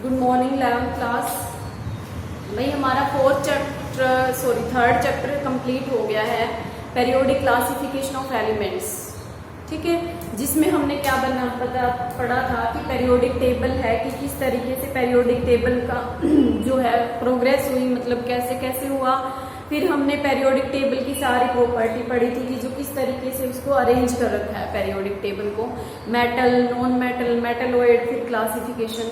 Good morning 11th class. भाई हमारा third chapter complete हो गया है, पेरियोडिक क्लासिफिकेशन ऑफ एलिमेंट्स। ठीक है, जिसमें हमने क्या पढ़ा था कि पेरियोडिक टेबल है कि किस तरीके से पेरियोडिक टेबल का जो है प्रोग्रेस हुई, मतलब कैसे कैसे हुआ। फिर हमने पेरियोडिक टेबल की सारी प्रॉपर्टी पढ़ी थी कि जो किस तरीके से उसको अरेंज कर रखा है पेरियोडिक टेबल को, मेटल, नॉन मेटल, मेटलॉइड, फिर क्लासिफिकेशन,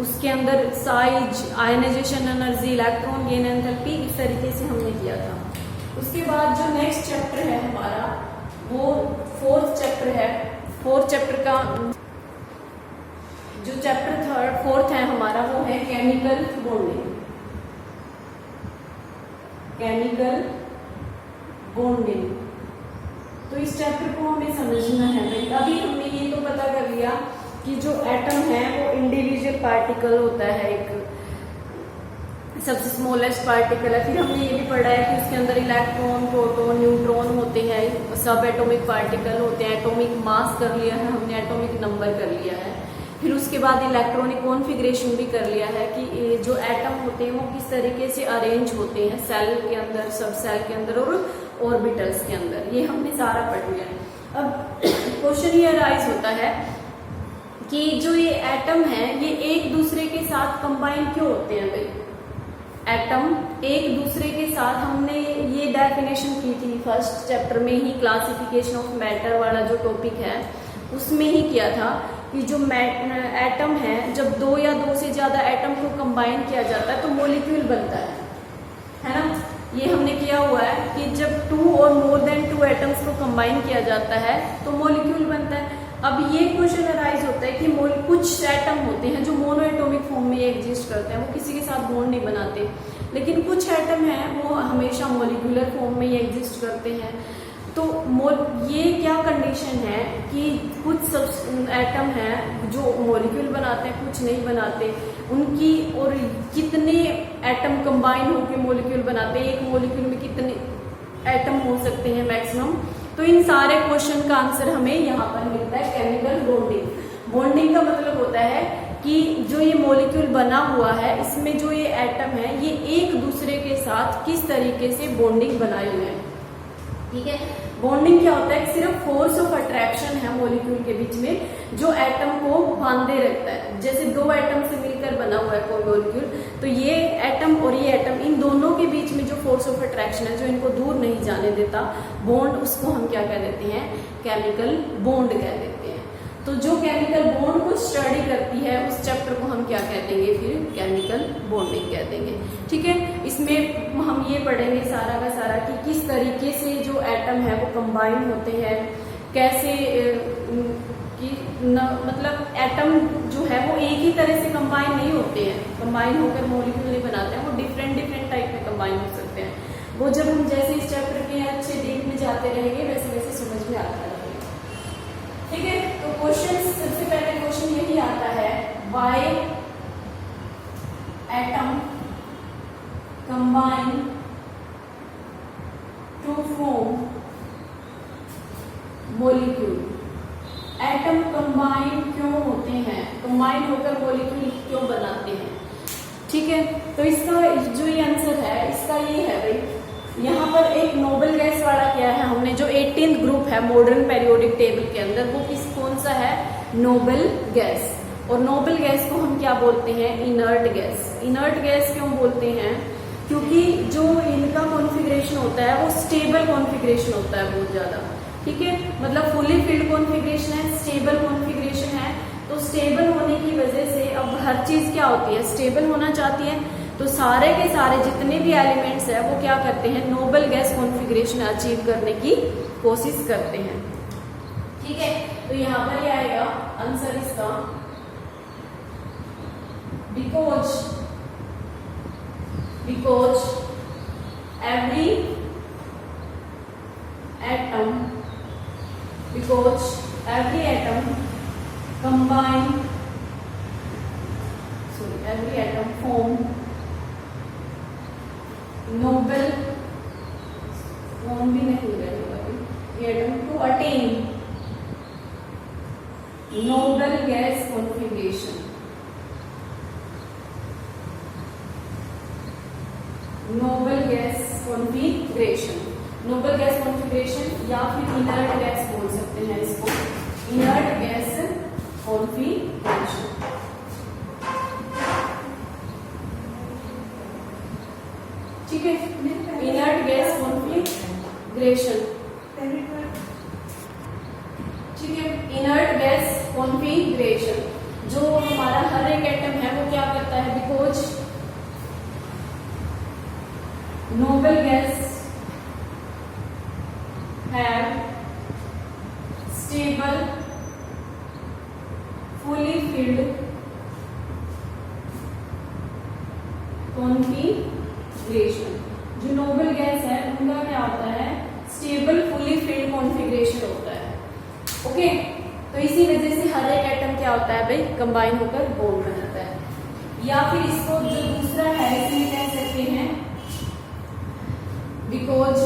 उसके अंदर size, ionization energy, electron gain enthalpy, इस तरीके से हमने किया था। उसके बाद जो नेक्स्ट चैप्टर है हमारा वो फोर्थ चैप्टर है। फोर्थ चैप्टर का जो चैप्टर फोर्थ है हमारा वो है केमिकल बॉन्डिंग। केमिकल बॉन्डिंग, तो इस चैप्टर को हमें समझना है। अभी हमने ये तो पता कर लिया कि जो एटम है वो इंडिविजुअल पार्टिकल होता है, एक सबसे स्मॉलेस्ट पार्टिकल है। फिर हमने ये भी पढ़ा है कि उसके अंदर इलेक्ट्रॉन, प्रोटॉन, न्यूट्रॉन होते हैं, सब एटॉमिक पार्टिकल होते हैं। एटॉमिक मास कर लिया है हमने, एटॉमिक नंबर कर लिया है। फिर उसके बाद इलेक्ट्रॉनिक कॉन्फ़िगरेशन भी कर लिया है कि जो एटम होते हैं वो किस तरीके से अरेंज होते हैं सेल के अंदर, सब सेल के अंदर और ऑर्बिटल्स के अंदर। ये हमने सारा पढ़ लिया है। अब क्वेश्चन ये अराइज होता है कि जो ये एटम है ये एक दूसरे के साथ कंबाइन क्यों होते हैं। भाई एटम एक दूसरे के साथ, हमने ये डेफिनेशन की थी फर्स्ट चैप्टर में ही, क्लासिफिकेशन ऑफ मैटर वाला जो टॉपिक है उसमें ही किया था कि जो एटम है, जब दो या दो से ज्यादा एटम को कंबाइन किया जाता है तो मॉलिक्यूल बनता है ना। ये हमने किया हुआ है कि जब 2 और मोर देन 2 एटम्स को कंबाइन किया जाता है तो मॉलिक्यूल बनता है। अब ये क्वेश्चन अराइज होता है कि कुछ एटम होते हैं जो मोनो एटॉमिक फॉर्म में एग्जिस्ट करते हैं, वो किसी के साथ बॉन्ड नहीं बनाते, लेकिन कुछ एटम हैं वो हमेशा मॉलिक्यूलर फॉर्म में ही एग्जिस्ट करते हैं। तो ये क्या कंडीशन है कि कुछ सब एटम हैं जो मॉलिक्यूल बनाते हैं, कुछ नहीं बनाते, उनकी और कितने एटम कंबाइन होकर मॉलिक्यूल बनाते हैं, एक मॉलिक्यूल में कितने एटम हो सकते हैं मैक्सिमम। तो इन सारे क्वेश्चन का आंसर हमें यहाँ पर मिलता है केमिकल बॉन्डिंग। बॉन्डिंग का मतलब होता है कि जो ये मॉलिक्यूल बना हुआ है इसमें जो ये एटम है ये एक दूसरे के साथ किस तरीके से बॉन्डिंग बनाए हुए हैं। ठीक है, बॉन्डिंग क्या होता है, सिर्फ फोर्स ऑफ अट्रैक्शन है मॉलिक्यूल के बीच में जो एटम को बांधे रखता है। जैसे दो एटम से मिलकर बना हुआ है कोई मॉलिक्यूल, तो ये एटम और ये एटम, इन दोनों के बीच में जो फोर्स ऑफ अट्रैक्शन है जो इनको दूर नहीं जाने देता बॉन्ड, उसको हम क्या कह देते हैं, केमिकल बॉन्ड कह देते हैं। तो जो केमिकल बॉन्ड को स्टडी करती है उस चैप्टर को हम क्या कह देंगे, फिर केमिकल बॉन्डिंग कह देंगे। ठीक है, इसमें हम ये पढ़ेंगे सारा का सारा कि किस तरीके से जो एटम है वो कंबाइन होते हैं, कैसे मतलब एटम जो है वो एक ही तरह से कंबाइन नहीं होते हैं, कंबाइन होकर मॉलिक्यूल नहीं बनाते हैं, वो डिफरेंट डिफरेंट टाइप में कंबाइन हो सकते हैं। वो जब हम जैसे इस चैप्टर के अच्छे डीप में जाते रहेंगे वैसे वैसे समझ में आता रहेगा। ठीक है, तो क्वेश्चन, सबसे पहले क्वेश्चन यही आता है, why atom combine to form molecule. Atom combine क्यों होते हैं, कंबाइन होकर मॉलिक्यूल क्यों बनाते हैं। ठीक है, तो इसका जो ये आंसर है इसका ये है भाई, यहाँ पर एक नोबल गैस वाला क्या है, हमने जो 18th ग्रुप है मॉडर्न पेरियोडिक टेबल के अंदर वो कौन सा है, नोबल गैस। और नोबल गैस को हम क्या बोलते हैं, इनर्ट गैस। इनर्ट गैस क्यों बोलते हैं, क्योंकि जो इनका कॉन्फ़िगरेशन होता है वो स्टेबल कॉन्फ़िगरेशन होता है बहुत ज्यादा। ठीक है, मतलब फुली फिल्ड कॉन्फ़िगरेशन है, स्टेबल कॉन्फ़िगरेशन है। तो स्टेबल होने की वजह से अब हर चीज क्या होती है, स्टेबल होना चाहती है, तो सारे के सारे जितने भी एलिमेंट्स है वो क्या करते हैं, नोबल गैस कॉन्फ़िगरेशन अचीव करने की कोशिश करते हैं। ठीक है, तो यहाँ पर ये आएगा आंसर इसका, because every atom form noble form भी नहीं रहेगा, ये atom to attain noble gas configuration। Configuration, noble gas configuration या फिर इनर्ट गैस बोल सकते हैं इसको, इनर्ट गैस कॉन्फ़िगरेशन। ठीक है, इनर्ट गैस कॉन्फ़िगरेशन। ठीक है, इनर्ट गैस कॉन्फ़िगरेशन जो हमारा हर एक एटम है वो क्या करता है, because noble guys have stable fully filled configuration. जो नोबल गैस है उनका क्या होता है, स्टेबल फुली फिल्ड कॉन्फ़िगरेशन होता है। ओके, तो इसी वजह से हर एक एटम क्या होता है भाई, कंबाइन होकर बॉन्ड बनाता है। या फिर इसको जो दूसरा है इसमें कह सकते हैं, because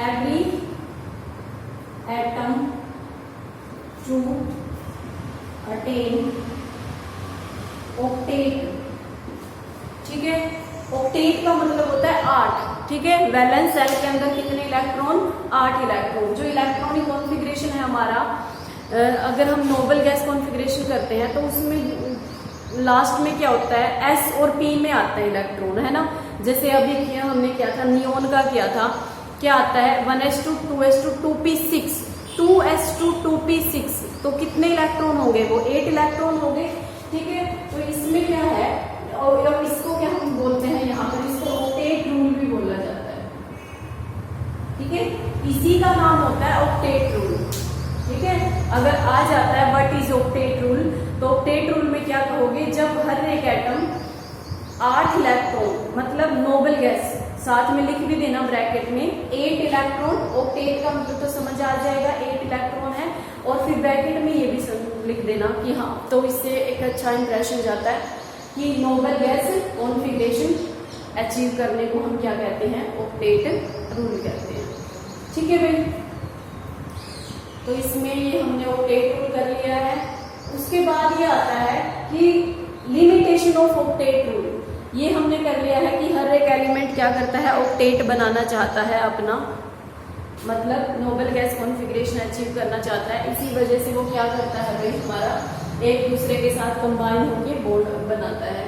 every atom to attain octet. ठीक है, ऑक्टेट का मतलब होता है 8। ठीक है, वैलेंस सेल के अंदर कितने इलेक्ट्रॉन, 8 इलेक्ट्रॉन। जो इलेक्ट्रॉनिक कॉन्फ़िगरेशन है हमारा, अगर हम नोबल गैस कॉन्फ़िगरेशन करते हैं तो उसमें लास्ट में क्या होता है, एस और पी में आता है इलेक्ट्रॉन, है ना। जैसे अभी हमने किया था, नियोन का किया था, क्या आता है 1s2 2s2 2p6 2s2 2p6, तो कितने इलेक्ट्रॉन हो गए, वो 8 इलेक्ट्रॉन हो गए। ठीक है, तो इसमें क्या है, और इसको क्या हम बोलते हैं, यहाँ पर इसको ऑक्टेट रूल भी बोला जाता है। ठीक है, इसी का नाम होता है ऑक्टेट रूल। ठीक है, अगर आ जाता है व्हाट इज ऑक्टेट रूल, तो ऑक्टेट रूल में क्या कहोगे, जब हर एक एटम 8 इलेक्ट्रॉन, मतलब नोबल गैस, साथ में लिख भी देना ब्रैकेट में 8 इलेक्ट्रॉन, ऑक्टेट का मतलब तो समझ आ जाएगा 8 इलेक्ट्रॉन है, और फिर ब्रैकेट में ये भी लिख देना कि हाँ, तो इससे एक अच्छा इंप्रेशन जाता है कि नोबल गैस कॉन्फ़िगरेशन अचीव करने को हम क्या कहते हैं, ऑक्टेट रूल कहते हैं। ठीक है भाई, तो इसमें ये हमने ऑक्टेट रूल कर लिया है। उसके बाद ये आता है कि लिमिटेशन ऑफ ऑक्टेट रूल, ये हमने कर लिया है कि हर एक एलिमेंट क्या करता है, ऑक्टेट बनाना चाहता है अपना, मतलब नोबल गैस कॉन्फ़िगरेशन अचीव करना चाहता है। इसी वजह से वो क्या करता है भाई, हमारा एक दूसरे के साथ कंबाइन होकर बॉन्ड बनाता है।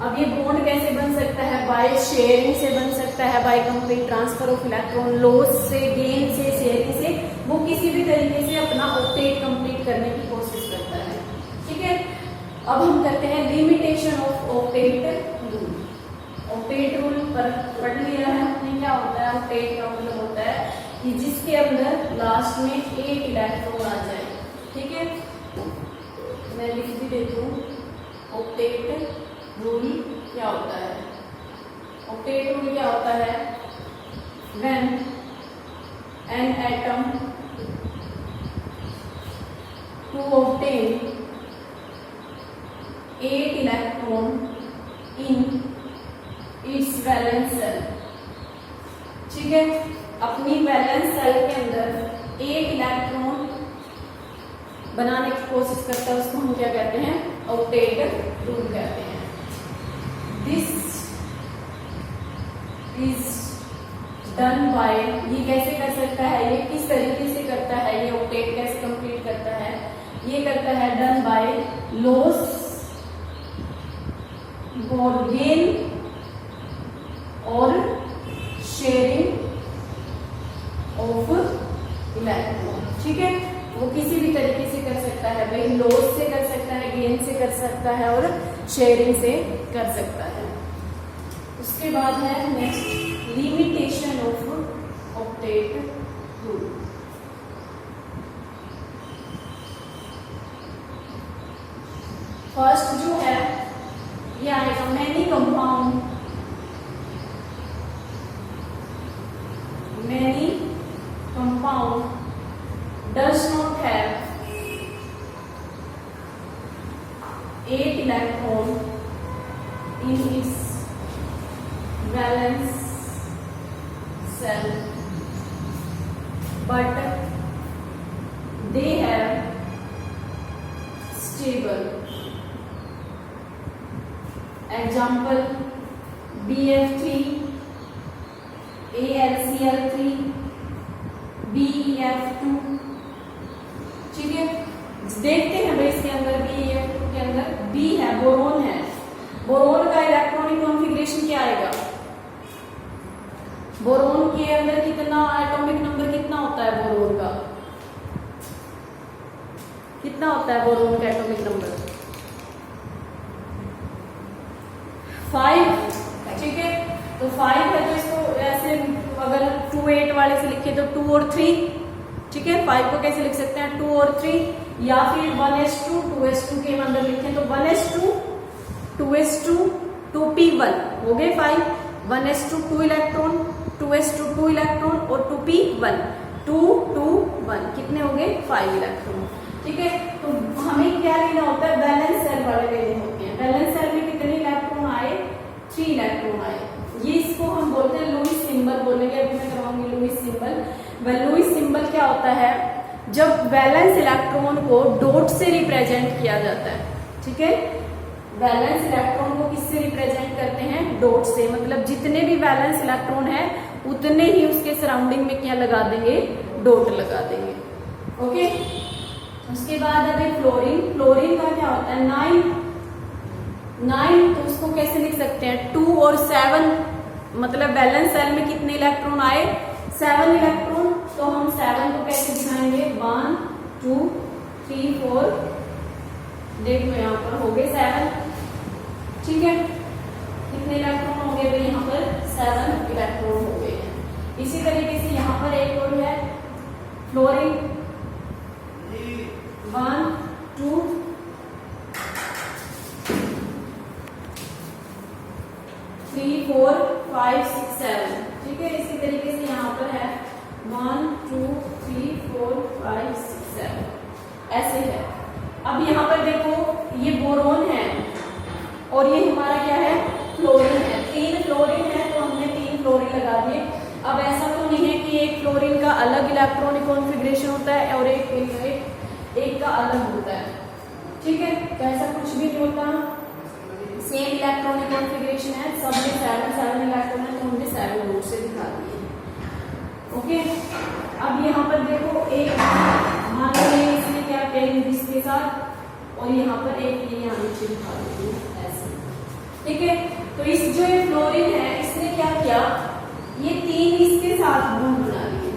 अब ये बॉन्ड कैसे बन सकता है, बाय शेयरिंग से बन सकता है, by complete transfer of electron, loss से, गेन से, शेयरिंग से, वो किसी भी तरीके से अपना ऑक्टेट कंप्लीट करने की कोशिश करता है। ठीक है, अब हम करते हैं limitation of octet rule. Octet rule पर पढ़ लिया है हमने, क्या होता है ऑक्टेट का मतलब होता है कि जिसके अंदर लास्ट में 8 इलेक्ट्रॉन आ जाए। ठीक है, मैं लिख भी देती हूँ, ऑक्टेट रूल क्या होता है। ऑक्टेट रूल क्या होता है, when an atom to obtain 8 electron in its valence shell. ठीक है, अपनी वैलेंस सेल के अंदर 8 इलेक्ट्रॉन बनाने की कोशिश करता है, उसको हम क्या कहते हैं, ऑक्टेट रूल कहते हैं। दिस इज डन बाय, ये कैसे कर सकता है, ये किस तरीके से करता है, ये ऑक्टेट कैसे कंप्लीट करता है, ये करता है डन बाय लॉस और गेन और शेयरिंग ऑफ इलेक्ट्रॉन। ठीक है, वो किसी भी तरीके से कर सकता है भाई, लॉस से कर सकता है, गेन से कर सकता है और शेयरिंग से कर सकता है। उसके बाद है next limitation of octet rule. First जो है ये आएगा many compound, many compound does not have 8 electron in its valence cell, but they have stable. Example AgF3, AlCl3, BeF2, ठीक है। देखते हैं भाई इसके अंदर BeF2 के अंदर B है, बोरोन है। बोरोन का इलेक्ट्रॉनिक कॉन्फ़िगरेशन क्या आएगा? बोरोन के अंदर कितना एटॉमिक नंबर कितना होता है बोरोन का? कितना होता है बोरोन का एटॉमिक नंबर? 5, ठीक है। तो 5 है, तो इसको ऐसे अगर 2 8 वाले से लिखे तो 2 और 3, ठीक है। 5 को कैसे लिख सकते हैं? 2 और 3, या फिर 1s2 2s2 के अंदर लिखें तो 1s2 2s2 2p1 हो गए 5। 1s2 2 इलेक्ट्रॉन, 2s2 2 इलेक्ट्रॉन और 2p1 2 2 1 कितने हो गए? 5 इलेक्ट्रॉन, ठीक है। तो हमें क्या लेना होता है? बैलेंस सेल वाले लेने होते हैं। बैलेंस सेल में कितने इलेक्ट्रॉन आए? 3 इलेक्ट्रॉन आए। ये इसको हम बोलते हैं लुईस सिंबल बोलेंगे। अभी मैं करवाऊंगी लुईस सिंबल। वह लुईस सिंबल क्या होता है? जब वैलेंस इलेक्ट्रॉन को डॉट से रिप्रेजेंट किया जाता है, ठीक है। वैलेंस इलेक्ट्रॉन को किससे रिप्रेजेंट करते हैं? डॉट से। मतलब जितने भी वैलेंस इलेक्ट्रॉन है उतने ही उसके सराउंडिंग में क्या लगा देंगे? डॉट लगा देंगे, ओके। उसके बाद अभी फ्लोरीन। फ्लोरीन का क्या होता है? 9, तो उसको कैसे लिख सकते हैं? 2 और 7, मतलब बैलेंस सेल में कितने इलेक्ट्रॉन आए? 7 इलेक्ट्रॉन। तो हम 7 को कैसे दिखाएंगे? 1 2 3 4, देखो यहाँ पर हो गए 7, ठीक है। कितने इलेक्ट्रॉन हो गए भाई? यहाँ पर 7 इलेक्ट्रॉन हो गए हैं। इसी तरीके से यहाँ पर एक और है फ्लोरीन। 1 2 3 4 5 6 7, ठीक है। इसी तरीके से यहाँ पर है 1 2 3 4 5 6 7, ऐसे है। अब यहाँ पर देखो ये बोरोन है और ये हमारा क्या है? फ्लोरीन है। 3 फ्लोरीन है तो हमने 3 फ्लोरीन लगा दिए। अब ऐसा तो नहीं है कि एक फ्लोरीन का अलग इलेक्ट्रॉनिक कॉन्फ़िगरेशन होता है और एक का अलग होता है, ठीक है। तो ऐसा कुछ भी नहीं होता, सेम इलेक्ट्रॉनिक कॉन्फ़िगरेशन है। सब में 7 इलेक्ट्रॉन है तो हमने 7 रूट से दिखा दिए, ओके। अब यहाँ पर देखो एक मान लो इसने क्या पेन इसके साथ और यहाँ पर एक ये यहाँ नीचे दिखा दी ऐसे, ठीक है। तो इस जो ये फ्लोरीन है इसने क्या किया? ये 3 इसके साथ बॉन्ड बना लिए।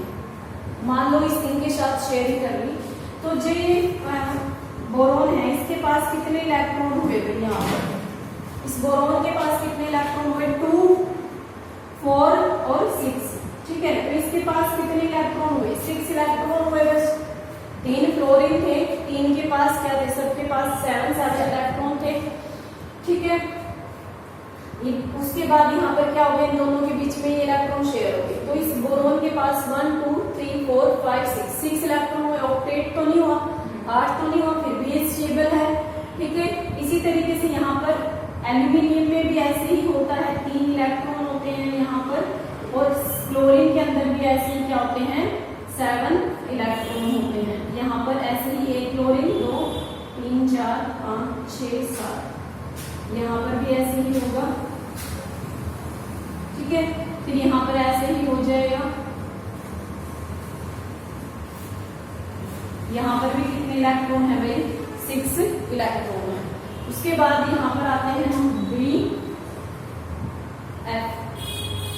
मान लो इस 3 के साथ शेयरिंग कर ली तो जो ये बोरोन है इसके पास कितने इलेक्ट्रॉन हुए थे? यहाँ पर इस बोरोन के पास कितने इलेक्ट्रॉन हुए? 2 4 और 6, ठीक है। तो इसके पास कितने इलेक्ट्रॉन हुए? 6 इलेक्ट्रॉन हुए। बस 3 फ्लोरीन थे, 3 के पास क्या थे? सबके पास 7 इलेक्ट्रॉन थे, ठीक है। उसके बाद यहाँ पर क्या हो गया? इन दोनों के बीच में ये इलेक्ट्रॉन शेयर हो गए। तो इस बोरोन के पास 1 2 3 4 5 6 इलेक्ट्रॉन हुए। ऑक्टेट तो नहीं हुआ, 8 तो नहीं हुआ, फिर भी ये स्टेबल है, ठीक है। इसी तरीके से यहाँ पर एल्यूमिनियम में भी ऐसे ही होता है, 3 इलेक्ट्रॉन होते हैं यहाँ पर। और क्लोरीन के अंदर भी ऐसे ही क्या होते हैं? 7 इलेक्ट्रॉन होते हैं। यहाँ पर ऐसे ही एक क्लोरीन 2 3 4 5 6 7, यहाँ पर भी ऐसे ही होगा, ठीक है। फिर यहाँ पर ऐसे ही हो जाएगा। यहाँ पर भी कितने इलेक्ट्रॉन है भाई? 6 इलेक्ट्रॉन है। उसके बाद यहाँ पर आते हैं हम बी एफ।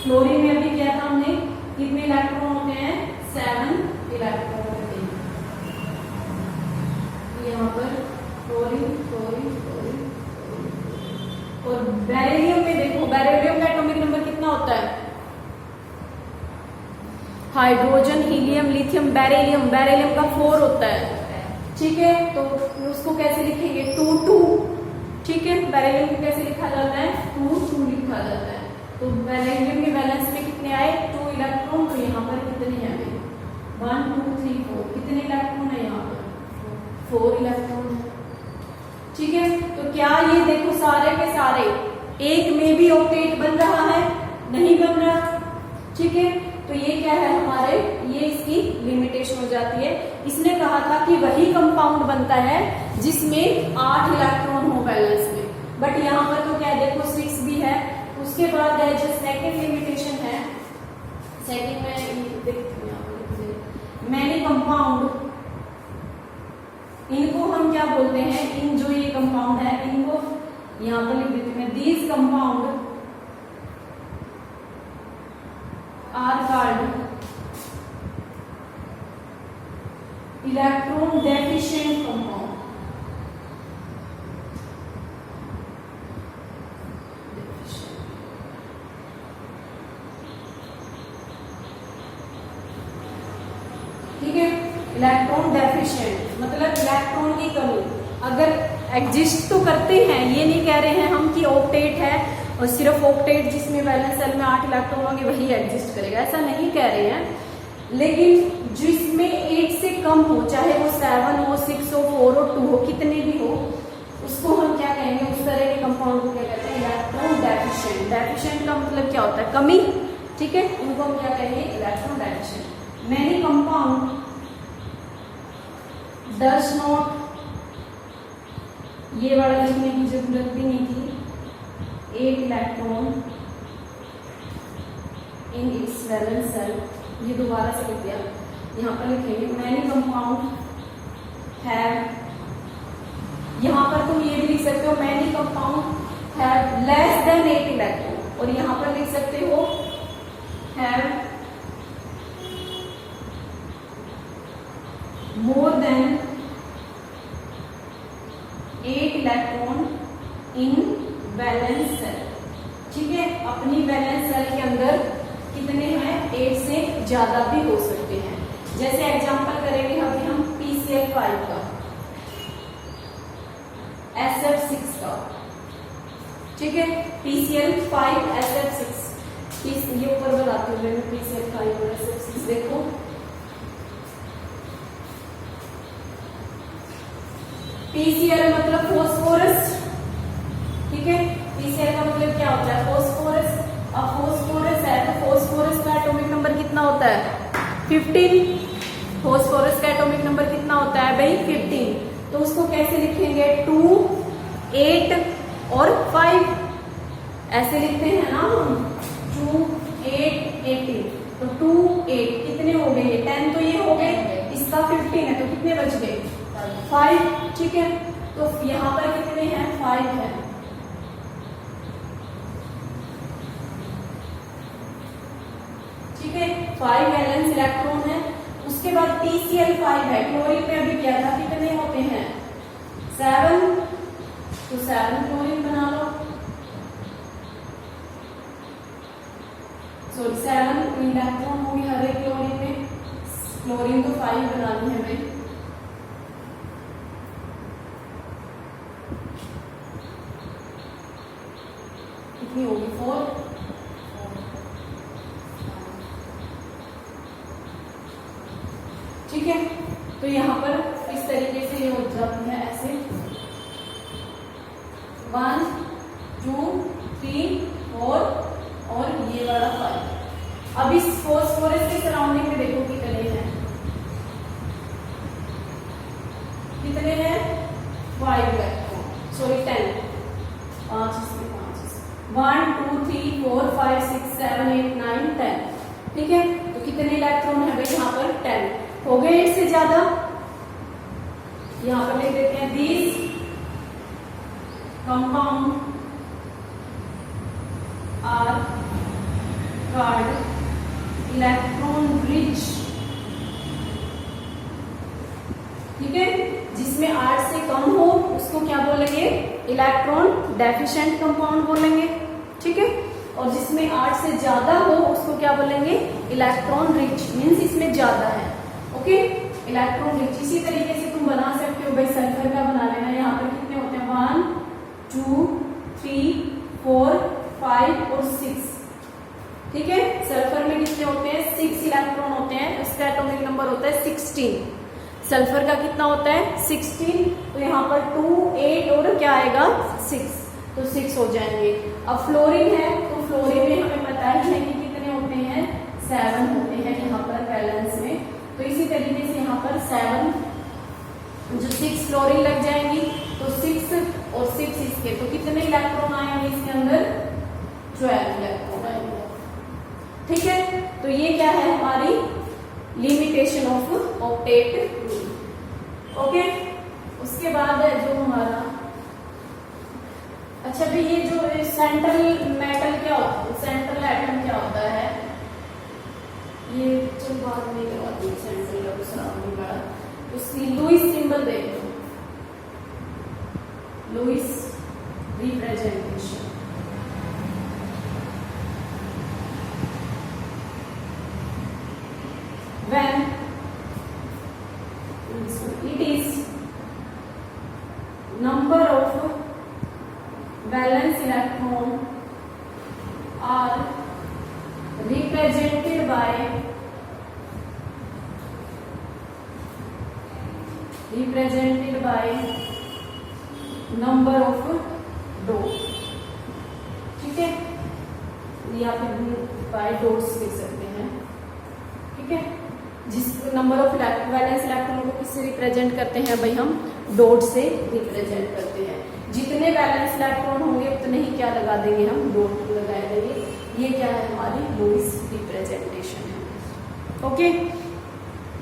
फ्लोरीन में अभी क्या था हमने? कितने इलेक्ट्रॉन होते हैं? 7 इलेक्ट्रॉन होते हैं। यहाँ पर फ्लोरीन फ्लोरीन फ्लोरीन। और बेरिलियम में देखो, बेरिलियम का एटॉमिक नंबर कितना होता है? Hydrogen helium lithium beryllium, beryllium का 4 होता है, ठीक है। तो उसको कैसे लिखेंगे? 2 2, ठीक है। बेरिलियम को कैसे लिखा जाता है? 2 2 लिखा जाता है। तो बेरिलियम के बैलेंस में कितने आए? 2 इलेक्ट्रॉन। तो यहाँ पर कितने हैं? 1 2 3 4, कितने इलेक्ट्रॉन है यहाँ पर? 4 इलेक्ट्रॉन है, ठीक है। तो क्या ये देखो सारे के सारे एक में भी ऑक्टेट बन रहा है? नहीं बन रहा, ठीक है। तो ये क्या है हमारे? ये इसकी लिमिटेशन हो जाती है। इसने कहा था कि वही कंपाउंड बनता है जिसमें 8 इलेक्ट्रॉन हो बैलेंस में, बट यहाँ पर तो क्या देखो 6 भी है, तो उसके बाद है जो सेकंड लिमिटेशन है, सेकंड में देखते हैं मैनी कंपाउंड, इनको हम क्या बोलते हैं, इन जो ये कंपाउंड है इनको यहां पर लिख देते हैं, these compound are called electron deficient compound. ठीक है, इलेक्ट्रॉन डेफिशिएंट मतलब इलेक्ट्रॉन की कमी। अगर एग्जिस्ट तो करते हैं, ये नहीं कह रहे हैं हम कि ऑक्टेट है और सिर्फ ऑक्टेट जिसमें वैलेंस शेल में 8 इलेक्ट्रॉन होंगे वही एग्जिस्ट करेगा, ऐसा नहीं कह रहे हैं। लेकिन जिसमें 8 से कम हो, चाहे वो 7 हो, 6 हो, 4 हो, 2 हो, कितने भी हो, उसको हम क्या कहेंगे, उस तरह के कंपाउंड को क्या कहते हैं, इलेक्ट्रॉन डेफिशिएंट। डेफिशिएंट का मतलब क्या होता है, कमी। ठीक है, उनको हम क्या कहेंगे, electron deficient. Many compound does not, ये वाला लिखने की जरूरत भी नहीं थी, 8 electron in its valence shell, ये दोबारा से लिख दिया, यहाँ पर लिखेंगे मैनी कंपाउंड हैव, यहाँ पर तुम ये भी लिख सकते हो many compound have less than 8 electron, और यहाँ पर लिख सकते हो have more than 8 electron in valence shell. ठीक है, अपनी वैलेंस शेल के अंदर कितने हैं, 8 से ज्यादा भी हो सकते हैं। जैसे एग्जांपल करेंगे अभी हम PCl5 का, SF6 का। ठीक है, PCl5 SF6, ये ऊपर बताती हूँ मैं PCl5 और SF6। देखो PCl मतलब फॉस्फोरस। ठीक है, PCl का मतलब क्या होता है, फॉस्फोरस। अब फॉस्फोरस है तो फॉस्फोरस का एटॉमिक नंबर कितना होता है, 15। फॉस्फोरस का एटॉमिक नंबर कितना होता है भाई, 15। तो उसको कैसे लिखेंगे, 2, 8 और 5 ऐसे लिखते हैं ना हम, 2, 8, 18। तो 2, 8 कितने हो गए, 10 तो ये हो गए, इसका 15 है तो कितने बच गए, 5। ठीक है, तो यहाँ पर कितने हैं, 5 है। ठीक है, 5 वैलेंस इलेक्ट्रॉन है। उसके बाद PCl5 है, क्लोरीन में अभी क्या था, कितने होते हैं, 7, तो 7 क्लोरीन बना लो, सॉरी 7 इलेक्ट्रॉन होंगे हर एक क्लोरीन में, क्लोरीन तो 5 बनानी है भाई। कितनी होगी, 4। ठीक है, तो यहाँ पर इस तरीके से ये हो जाती है ऐसे, 1, 2, 3, 4 और ये वाला 5। अब इस फॉस्फोरस के सराउंडिंग में देखो कितने हैं, कितने हैं, 5 इलेक्ट्रॉन, सॉरी 10, 5 इसमें 1, 2, 3, 4, 5, 6, 7, 8, 9, 10। ठीक है, तो कितने इलेक्ट्रॉन है भाई यहाँ पर, 10 हो गए, 8 से ज्यादा। यहाँ पर लिख देते हैं these compound are called electron rich. ठीक है, जिसमें 8 से कम हो उसको क्या बोलेंगे, इलेक्ट्रॉन डेफिशिएंट कंपाउंड बोलेंगे। ठीक है, और जिसमें 8 से ज्यादा हो उसको क्या बोलेंगे, इलेक्ट्रॉन रिच, मींस इसमें ज्यादा है। Okay, electron rich. इसी तरीके से तुम बना सकते हो भाई, सल्फर का बना लेना। यहाँ पर कितने होते हैं, 1, 2, 3, 4, 5 और 6। ठीक है, सल्फर में कितने होते हैं, 6 इलेक्ट्रॉन होते हैं, उसका एटॉमिक नंबर होता है 16। सल्फर का कितना होता है, 16। तो यहाँ पर 2, 8 और क्या आएगा, 6, तो 6 हो जाएंगे। अब फ्लोरीन है, तो फ्लोरीन में हमें पता ही है कि कितने होते हैं, 7 होते हैं यहाँ पर वैलेंस में। तो इसी तरीके से यहाँ पर 7 जो 6 फ्लोरीन लग जाएंगी, तो 6 और 6 इसके, तो कितने इलेक्ट्रॉन आएंगे इसके अंदर, 12 इलेक्ट्रॉन आएंगे। ठीक है, तो ये क्या है हमारी limitation of octet rule. Okay, उसके बाद है जो हमारा, अच्छा भी ये जो सेंट्रल मेटल क्या होता है, सेंट्रल एटम क्या होता है, ये चल बाद में करवाती है सेंट्रल का दूसरा नहीं बड़ा, उसकी लुईस सिंबल देख लो, Lewis representation. When it is number of valence electron are represented by number of dot, ठीक है, या फिर बाय डॉट्स लिख सकते हैं। ठीक है, जिस नंबर ऑफ वैलेंस इलेक्ट्रॉन को किससे रिप्रेजेंट करते हैं भाई, हम डॉट से रिप्रेजेंट करते हैं। जितने वैलेंस इलेक्ट्रॉन होंगे उतने ही क्या लगा देंगे, हम डॉट लगा देंगे। ये क्या है हमारी लुईस रिप्रेजेंटेशन है। ओके,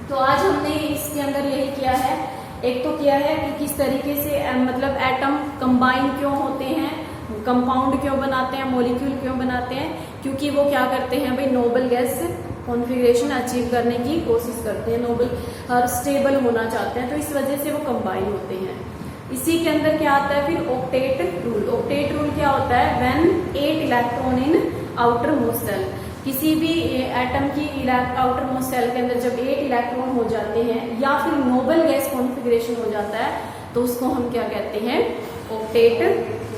तो आज हमने इसके अंदर यही किया है, एक तो किया है कि किस तरीके से मतलब एटम कंबाइन क्यों होते हैं, कंपाउंड क्यों बनाते हैं, मॉलिक्यूल क्यों बनाते हैं, क्योंकि वो क्या करते हैं भाई, नोबल गैस कॉन्फ़िगरेशन अचीव करने की कोशिश करते हैं, नोबल और स्टेबल होना चाहते हैं, तो इस वजह से वो कंबाइन होते हैं। इसी के अंदर क्या आता है फिर ऑक्टेट रूल। ऑक्टेट रूल क्या होता है, when 8 electron in outermost shell, किसी भी एटम की आउटर मोस्ट सेल के अंदर जब 8 इलेक्ट्रॉन हो जाते हैं या फिर नोबल गैस कॉन्फ़िगरेशन हो जाता है, तो उसको हम क्या कहते हैं, ऑक्टेट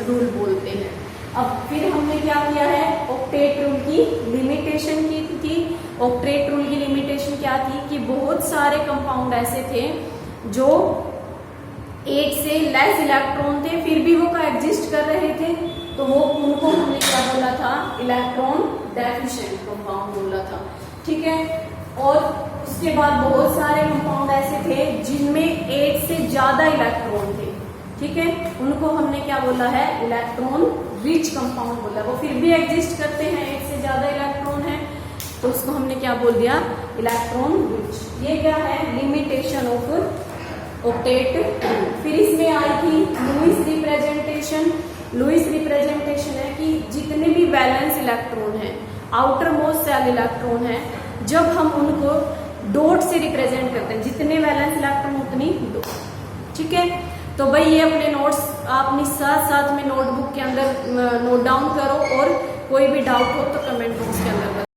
रूल बोलते हैं। अब फिर हमने क्या किया है, ऑक्टेट रूल की लिमिटेशन की थी। ऑक्टेट रूल की लिमिटेशन क्या थी कि बहुत सारे कंपाउंड ऐसे थे जो 8 से लेस इलेक्ट्रॉन थे, फिर भी वो का एग्जिस्ट कर रहे थे, तो वो उनको हमने क्या बोला था, इलेक्ट्रॉन डेफिशिएंट कंपाउंड बोला था। ठीक है, और उसके बाद बहुत सारे कंपाउंड ऐसे थे जिनमें 8 से ज्यादा इलेक्ट्रॉन थे। ठीक है, उनको हमने क्या बोला है, इलेक्ट्रॉन रिच कंपाउंड बोला। वो फिर भी एग्जिस्ट करते हैं, 8 से ज्यादा इलेक्ट्रॉन है, तो उसको हमने क्या बोल दिया, इलेक्ट्रॉन रिच। ये क्या है, लिमिटेशन ऑफ ऑक्टेट रूल। फिर इसमें आई थी लुईस रिप्रेजेंटेशन। लुईस रिप्रेजेंटेशन है कि जितने भी वैलेंस इलेक्ट्रॉन है, आउटर मोस्ट सेल इलेक्ट्रॉन है, जब हम उनको डॉट से रिप्रेजेंट करते हैं, जितने वैलेंस इलेक्ट्रॉन उतनी डॉट। ठीक है, तो भाई ये अपने नोट्स अपनी साथ साथ में नोटबुक के अंदर नोट डाउन करो, और कोई भी डाउट हो तो कमेंट बॉक्स के अंदर